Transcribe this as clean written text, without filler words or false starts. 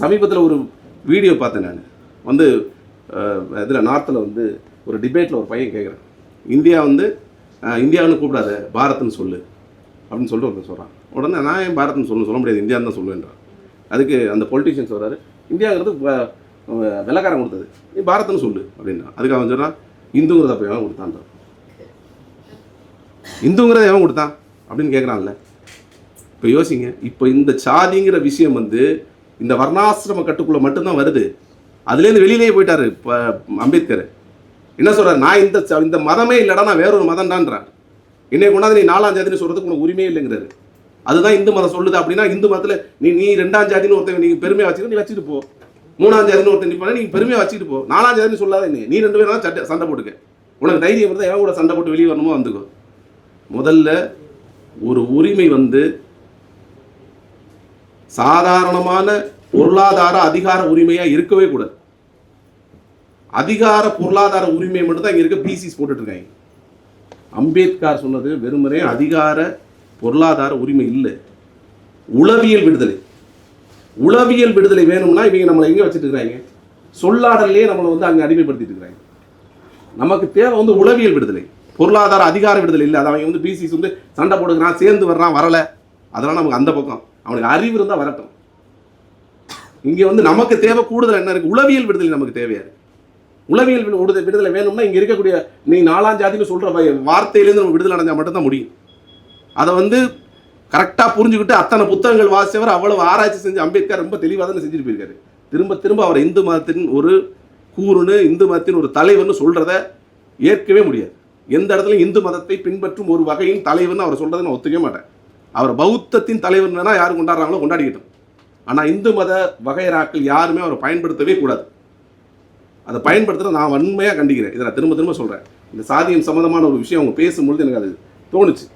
சமீபத்தில் ஒரு வீடியோ பார்த்தேன் நான் வந்து இதில் நார்த்தில் வந்து ஒரு டிபேட்டில் ஒரு பையன் கேட்குறேன், இந்தியா வந்து இந்தியாவுன்னு கூப்பிடாத பாரத்னு சொல்லு அப்படின்னு சொல்லிட்டு ஒருத்தர் சொல்கிறான். உடனே நான் ஏன் பாரத்னு சொல்ல முடியாது, இந்தியான்னு தான் சொல்லுவேன்றான். அதுக்கு அந்த பொலிட்டிஷியன்ஸ் வர்றாரு, இந்தியாங்கிறது வெள்ளக்காரன் கொடுத்தது, நீ பாரத்னு சொல்லு அப்படின்னா. அதுக்கு அவன் சொல்கிறான், இந்துங்கிறத அப்போ எவன் கொடுத்தான்றான். இந்துங்கிறத எவன் கொடுத்தான் அப்படின்னு கேட்குறான்ல. இப்போ யோசிங்க, இப்போ இந்த சாதிங்கிற விஷயம் வந்து இந்த வர்ணாசிரம கட்டுக்குள்ளே மட்டும்தான் வருது. அதுலேருந்து வெளியிலேயே போயிட்டார் இப்போ அம்பேத்கர். என்ன சொல்கிறார், நான் இந்த மதமே இல்லைடா, நான் வேறொரு மதம்டான்றான். என்னை கொண்டாந்து நீ 4ஆம் ஜாதின்னு சொல்கிறதுக்கு உனக்கு உரிமையே இல்லைங்கிறாரு. அதுதான் இந்து மதம் சொல்லுது. அப்படின்னா இந்து மதத்தில் நீ 2ஆம் ஜாதின்னு ஒருத்தன் நீங்கள் பெருமையாக வச்சுக்கிட்டு நீ வச்சுட்டு போ, 3ஆம் ஜாதின்னு ஒருத்தன் நிற்பானே நீ பெருமையாக வச்சுட்டு போ, 4ஆம் ஜாதின்னு சொல்லாத. நீ 2 பேரும் சண்டை போட்டுக்க, உனக்கு தைரியம் இருந்தால் எவன் கூட சண்டை போட்டு வெளியே வரணுமோ வந்துக்கோ. முதல்ல ஒரு உரிமை வந்து சாதாரணமான பொருளாதார அதிகார உரிமையாக இருக்கவே கூடாது. அதிகார பொருளாதார உரிமை மட்டும் தான் இங்கே இருக்க பிசிஸ் போட்டுட்டு இருக்காங்க. அம்பேத்கர் சொன்னது வெறுமனே அதிகார பொருளாதார உரிமை இல்லை, உளவியல் விடுதலை. உளவியல் விடுதலை வேணும்னா இவங்க நம்மளை எங்கே வச்சுட்டு இருக்கிறாங்க, சொல்லாடலே நம்மளை வந்து அங்கே அடிமைப்படுத்திட்டு இருக்கிறாங்க. நமக்கு தேவை வந்து உளவியல் விடுதலை, பொருளாதார அதிகார விடுதலை இல்லை. அது அவங்க வந்து பிசிஸ் வந்து சண்டை போடுக்கிறான், சேர்ந்து வர்றான், வரலை, அதெல்லாம் நமக்கு அந்த பக்கம். அவனுக்கு அறிவு இருந்தால் வரட்டும். இங்கே வந்து நமக்கு தேவை கூடுதல் என்ன இருக்குது, உளவியல் விடுதலை நமக்கு தேவையா இருக்குது. உளவியல் விடுதலை வேணும்னா இங்கே இருக்கக்கூடிய நீ 4ஆம் ஜாதின்னு சொல்கிற வார்த்தையிலேருந்து நம்ம விடுதலை அடைஞ்சால் மட்டும்தான் முடியும். அதை வந்து கரெக்டாக புரிஞ்சுக்கிட்டு அத்தனை புத்தகங்கள் வாசித்தவர், அவ்வளவு ஆராய்ச்சி செஞ்சு அம்பேத்கர் ரொம்ப தெளிவாக தான் செஞ்சுட்டு போயிருக்காரு. திரும்ப திரும்ப அவர் இந்து மதத்தின் ஒரு கூறுன்னு, இந்து மதத்தின் ஒரு தலைவர்னு சொல்கிறத ஏற்கவே முடியாது. எந்த இடத்துலையும் இந்து மதத்தை பின்பற்றும் ஒரு வகையின் தலைவர்னு அவர் சொல்கிறத நான் ஒத்துக்கவே மாட்டேன். அவர் பௌத்தத்தின் தலைவர்னா யார் கொண்டாடுறாங்களோ கொண்டாடிக்கிட்டோம். ஆனால் இந்து மத வகைராக்கள் யாருமே அவரை பயன்படுத்தவே கூடாது. அதை பயன்படுத்துகிற நான் வன்மையாக கண்டிக்கிறேன். இதை நான் திரும்ப திரும்ப சொல்கிறேன். இந்த சாதியம் சம்மந்தமான ஒரு விஷயம் அவங்க பேசும்பொழுது எனக்கு அது தோணுச்சு.